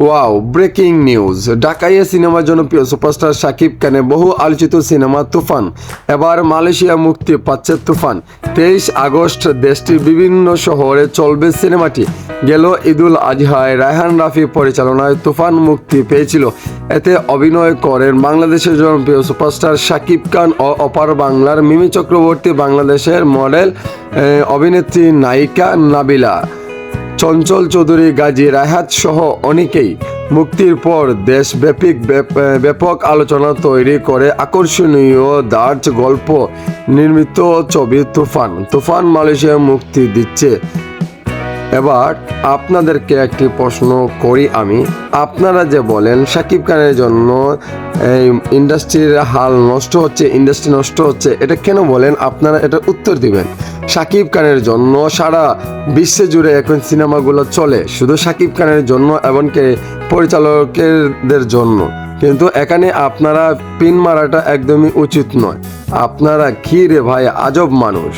Wow, breaking news! ঢাকাইয়া সিনেমার জনপ্রিয় superstar Shakib খানের বহু আলোচিত সিনেমা তুফান এবার মালয়েশিয়া মুক্তি পাচ্ছে। তুফান 23 আগস্ট দেশটির বিভিন্ন শহরে চলবে সিনেমাটি। গেল ঈদুল আজহায় রায়হান রাফি পরিচালনায় তুফান মুক্তি পেয়েছিল। এতে অভিনয় করেন বাংলাদেশের জনপ্রিয় সুপারস্টার শাকিব খান ও অপার বাংলার মিমি চক্রবর্তী, বাংলাদেশের মডেল অভিনেত্রী নায়িকা নাবিলা, চঞ্চল চৌধুরী, গাজী রায়হাত সহ অনেকেই। মুক্তির পর দেশব্যাপী ব্যাপক আলোচনা তৈরি করে আকর্ষণীয় দার্জ গল্প নির্মিত ছবি তুফান। তুফান মালয়েশিয়া মুক্তি দিচ্ছে। এবার আপনাদেরকে একটি প্রশ্ন করি আমি, আপনারা যে বলেন শাকিব খানের জন্য এই ইন্ডাস্ট্রি নষ্ট হচ্ছে, এটা কেন বলেন? আপনারা এটা উত্তর দিবেন। শাকিব খানের জন্য সারা বিশ্বে জুড়ে এখন সিনেমাগুলো চলে, শুধু শাকিব খানের জন্য এমনকি পরিচালকদের জন্য। কিন্তু এখানে আপনারা পিন মারাটা একদমই উচিত নয়। আপনারা কি রে ভাই, আজব মানুষ!